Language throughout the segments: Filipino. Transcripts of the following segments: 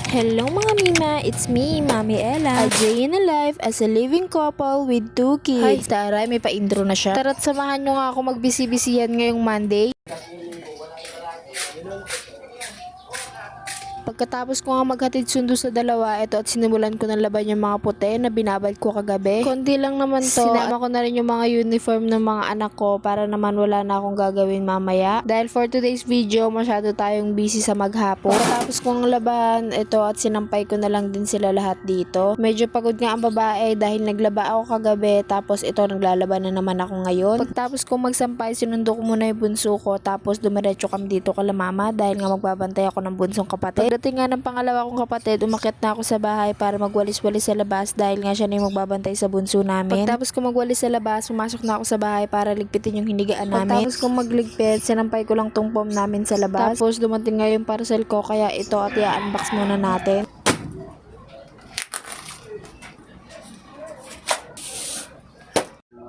Hello mga Mima, it's me, Mami Ella. A day in a life as a living couple with 2 kids. Hi, taray, may pa-intro na siya. Tara't samahan nyo nga ako magbisi-bisihan ngayong Monday. Pagkatapos ko nga maghatid sundo sa dalawa, ito at sinimulan ko ng laban yung mga puti na binabalik ko kagabi. Konti lang naman to. Sinama ko na rin yung mga uniform ng mga anak ko para naman wala na akong gagawin mamaya. Dahil for today's video, masyado tayong busy sa maghapon. Pagkatapos kong laban, ito at sinampay ko na lang din sila lahat dito. Medyo pagod nga ang babae dahil naglaba ako kagabi, tapos ito naglalaban na naman ako ngayon. Pagtapos kong magsampay, sinundo ko muna yung bunso ko, tapos dumiretso kami dito kala mama dahil nga magbabantay ako ng bunsong kapatid. Pagdating nga ng pangalawa kong kapatid, umakyat na ako sa bahay para magwalis-walis sa labas dahil nga siya na yung magbabantay sa bunso namin. Pagtapos kong magwalis sa labas, pumasok na ako sa bahay para ligpitin yung hinigaan namin. Pagtapos kong magligpit, sinampay ko lang tong pom namin sa labas. Tapos dumating nga yung parcel ko, kaya ito at i-unbox muna natin.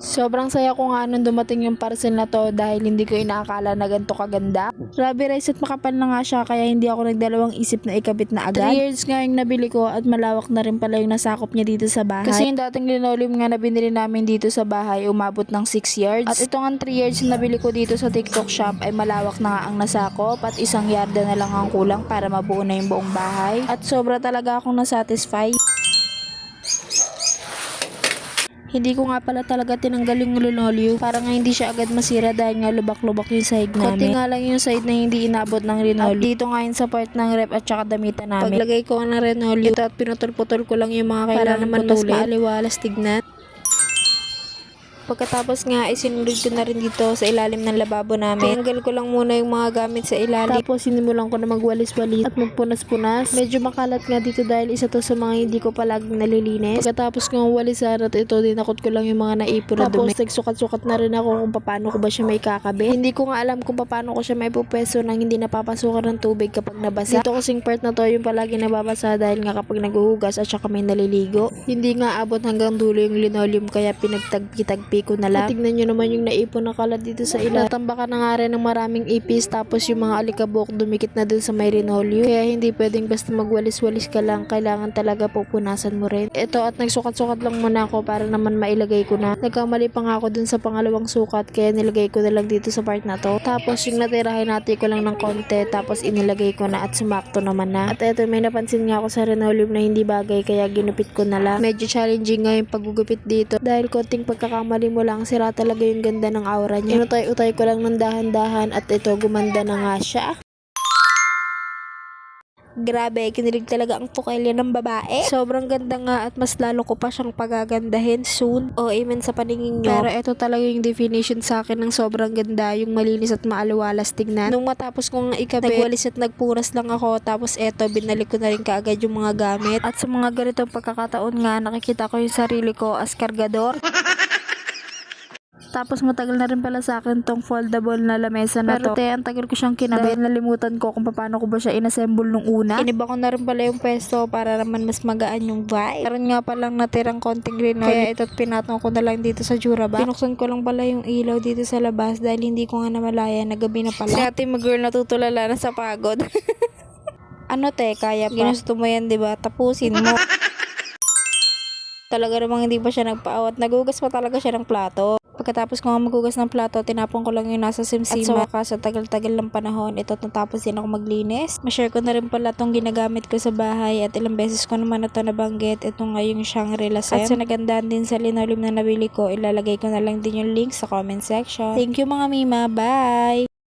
Sobrang saya ko nga nung dumating yung parcel na to dahil hindi ko inaakala na ganito kaganda. Rubber rice at makapal na nga siya kaya hindi ako nagdalawang isip na ikabit na agad. 3 years nga yung nabili ko at malawak na rin pala yung nasakop niya dito sa bahay. Kasi yung dating linoleum nga na binili namin dito sa bahay umabot ng 6 yards. At ito nga 3 yards na nabili ko dito sa TikTok shop ay malawak na nga ang nasakop at 1 yarda na lang ang kulang para mabuo na yung buong bahay. At sobra talaga akong nasatisfy. Hindi ko nga pala talaga tinanggal yung linoleum para nga hindi siya agad masira dahil nga lubak-lubak yung sahig namin. Konti nga lang yung side na hindi inabot ng linoleum. At dito nga yun sa part ng rep at saka damitan namin. Paglagay ko ng linoleum, ito at pinutol-putol ko lang yung mga kailangan naman mas maaliwalas tignan. Pagkatapos nga, isinulid ko na rin dito sa ilalim ng lababo namin. Tinanggal ko lang muna yung mga gamit sa ilalim. Tapos sinimulan ko na magwalis-walis at magpunas-punas. Medyo makalat nga dito dahil isa to sa mga hindi ko palaging nalilinis. Pagkatapos ko walisan at ito, dinakot ko lang yung mga naipon na dumi. Tapos nagsukat-sukat na rin ako kung paano ko ba siya may kakabit. Hindi ko nga alam kung paano ko siya may pupwesto nang hindi napapasukan ng tubig kapag nabasa. Dito kasing part na to yung palagi nababasa dahil nga kapag naghuhugas at saka may naliligo. Hindi nga abot hanggang dulo yung linoleum kaya pinagtagpi-tagpi ko na lang. Tignan nyo naman yung naipon na kalat dito sa ilalim. Natambakan na nga rin ng maraming ipis tapos yung mga alikabok dumikit na dun sa may linoleum. Kaya hindi pwedeng basta magwalis-walis ka lang. Kailangan talaga pupunasan mo rin. Ito at nagsukat-sukat lang muna ako para naman mailagay ko na. Nagkamali pa nga ako dun sa pangalawang sukat kaya nilagay ko na lang dito sa part na to. Tapos yung natirahin natin ko lang ng konti tapos inilagay ko na at sumakto naman na. At eto may napansin nga ako sa linoleum na hindi bagay kaya ginupit ko na lang. Medyo challenging nga yung paggugupit dito dahil konting pagkakamali mo lang sira talaga yung ganda ng aura niya. Inutay-utay ko lang ng dahan-dahan at ito gumanda na nga siya. Grabe, kinilig talaga ang tukailya ng babae. Sobrang ganda nga at mas lalo ko pa siyang pagagandahin soon. O amen sa paningin nyo. Pero ito talaga yung definition sa akin ng sobrang ganda, yung malinis at maaliwalas tignan. Nung matapos kong ikabit, nagwalis at nagpuras lang ako. Tapos eto, binalik ko na rin kaagad yung mga gamit. At sa mga ganitong pagkakataon nga, nakikita ko yung sarili ko as kargador. Tapos matagal na rin pala sa akin tong foldable na lamesa na to. Pero ang tagal ko siyang kinabit. Nalimutan ko kung paano ko ba siya inassemble nung una. Iniba ko na rin pala yung pwesto para naman mas magaan yung vibe. Karon nga palang natirang konting linoy. Kaya ito't pinatong ko na lang dito sa Juraba. Pinuksan ko lang pala yung ilaw dito sa labas dahil hindi ko nga namalaya na gabi na pala. Si ate mag-girl natutulala na sa pagod. Ano te, kaya pa. Ginusto mo yan diba? Tapusin mo. Talaga namang hindi pa siya nagpaawat. Nagugas pa talaga siya ng plato. Pagkatapos ko nga magugas ng plato, tinapon ko lang yung nasa simsima. At sa wakas, sa tagal-tagal ng panahon, ito natapos din ako maglinis. Ma-share ko na rin pala itong ginagamit ko sa bahay at ilang beses ko naman ito nabanggit. Ito nga yung Shangri-La Sem. At sa nagandaan din sa linoleum na nabili ko, ilalagay ko na lang din yung link sa comment section. Thank you mga Mima. Bye!